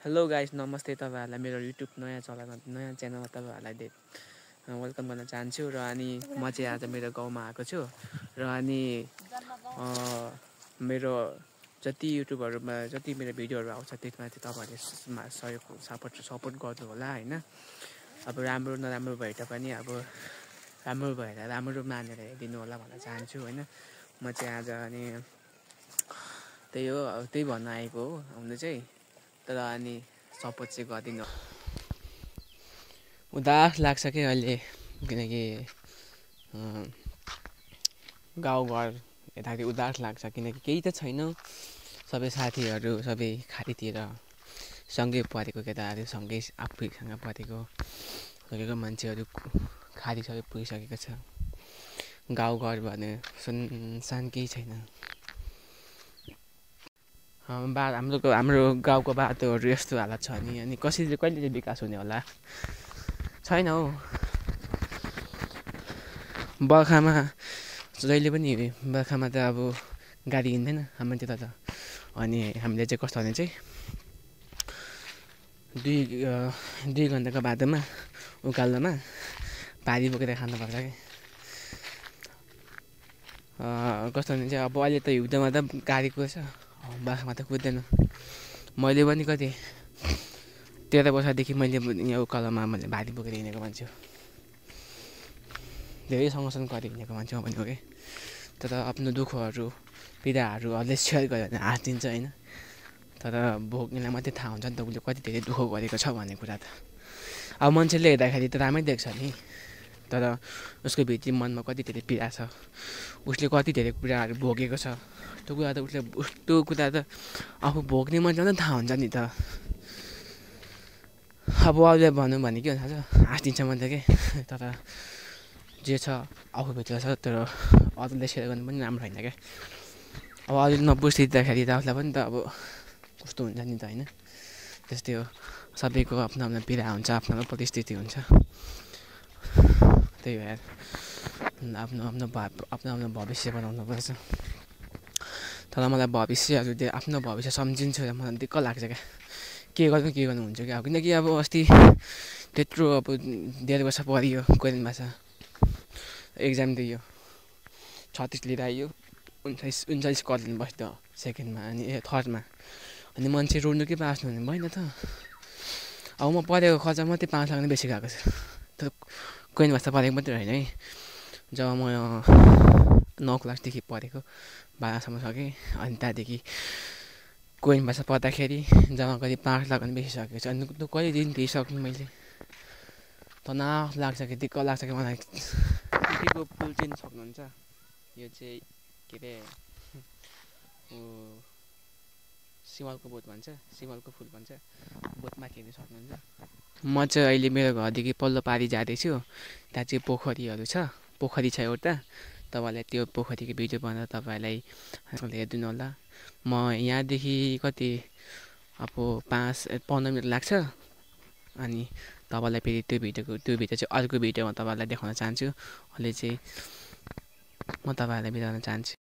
Hello guys, नमस्ते। तपाईहरुलाई मेरो युट्युब नयाँ च्यानलमा तपाईहरुलाई वेलकम गर्न चाहन्छु। र अनि म चाहिँ आज मेरो गाउँमा आएको छु र अनि मेरो जति युट्युबहरुमा जति मेरो भिडियोहरु आउँछ त्यसमा चाहिँ तपाईहरुले सहयोग सपोर्ट गर्नु होला हैन। अब राम्रो नराम्रो भए तापनि अब राम्रो भएर राम्रो मानेर हेरिदिनु होला भन्न चाहन्छु हैन। म चाहिँ आज अनि त्यही हो, त्यही भन्न आएको हो हुन चाहिँ। तर अनि सपोर्ट चाहिँ गरिदिनु। उदास लाग्छ कि अहिले, किनकि गाउँघर यतातिर उदास लाग्छ किनकि केही त छैन। सबै साथीहरू सबै खाडीतिर सँगै परेको, केटाहरू सँगै आफैसँग परेको लगेको मान्छेहरू खाडी सबै पुगिसकेको छ। गाउँघर भने सुनसान केही छैन। हाम्रो गाउँको बाटोहरू यस्तो हालत छ अनि कसरी कहिले चाहिँ विकास हुने होला? छैन हौ। बर्खामा जहिले पनि बर्खामा त अब गाडी हिँड्दैन हाम्रोतिर त। अनि हामीले चाहिँ कस्तो भने चाहिँ दुई घन्टाको बाटोमा उकालोमा भारी बोकेर खानुपर्छ कि। कस्तो भने चाहिँ अब अहिले त हिउँदोमा त गाडी कुद्छ, बर्खामा त कुद्दैन। मैले पनि कति 13 वर्षदेखि मैले यहाँ उकालोमा मैले भारी बोकेर हिँडेको मान्छे हो। धेरै सँगसँग गरेर हिँडेको मान्छे हो भनेको कि। तर आफ्नो दुःखहरू पीडाहरू अरूले सेयर गर्यो भने हाँसिदिन्छ होइन। तर भोग्नेलाई मात्रै थाहा हुन्छ नि त उसले कति धेरै दुःख गरेको छ भन्ने कुरा त। अब मान्छेले हेर्दाखेरि त राम्रै देख्छ नि, तर उसको भित्री मनमा कति धेरै पीडा छ, उसले कति धेरै कुराहरू भोगेको छ। त्यो कुरा त आफू भोग्ने मान्छेलाई थाहा हुन्छ नि त। अब अरूले भनौँ भने के हुन्छ, हाँसिदिन्छ मान्छे के। तर जे छ आफूभित्र छ, तर अरूले सेयर गर्नु पनि राम्रो होइन क्या। अब अरूले नबुझिदिँदाखेरि त आफूलाई पनि त अब कस्तो हुन्छ नि त होइन। त्यस्तै हो, सबैको आफ्नो आफ्नो पीडा हुन्छ, आफ्नो आफ्नो परिस्थिति हुन्छ। त्यही भएर आफ्नो आफ्नो भविष्य बनाउनुपर्छ। तर मलाई भविष्यहरूले आफ्नो भविष्य सम्झिन्छु र मलाई दिक्क लाग्छ क्या। के गर्नु हुन्छ क्या। किनकि अब अस्ति त्यत्रो अब 1.5 वर्ष पढियो कोरियन भाषा, एक्जाम दियो, 36 लिएर आइयो, 39 कलेजमा बस्यो सेकेन्डमा अनि थर्डमा। अनि मान्छे रुनु कि पास हुनु भएन त। अब म पढेको खर्च मात्रै 5 लाख नै बेसी गएको छ। तर कोरियन भाषा पढेको मात्रै होइन है। जब म 9 क्लासदेखि पढेको 12सम्म सकेँ। अनि त्यहाँदेखि कोरियन भाषा पढ्दाखेरि जम्मा गरी 5 लाख पनि बेसी सकेको छ। अनि त्यो कहिले दिन दिइसक्नु मैले। तनाव लाग्छ कि, दिक्क लाग्छ कि मलाई। केटीको फुल चिन्न सक्नुहुन्छ? यो चाहिँ के अरे सिमलको बोट भन्छ, सिमलको फुल भन्छ। बोटमा खेल्नु सक्नुहुन्छ? म चाहिँ अहिले मेरो घरदेखि पल्लो पारी जाँदैछु। त्यहाँ चाहिँ पोखरीहरू छ, पोखरी छ एउटा। तपाईँलाई त्यो पोखरीको भिडियो बनाएर तपाईँलाई हेरिदिनु होला। म यहाँदेखि कति अब 15 मिनट लाग्छ। अनि तपाईँलाई फेरि त्यो भिडियो चाहिँ अर्को भिडियोमा तपाईँलाई देखाउन चाहन्छु। अहिले चाहिँ म तपाईँहरूलाई बिताउन चाहन्छु।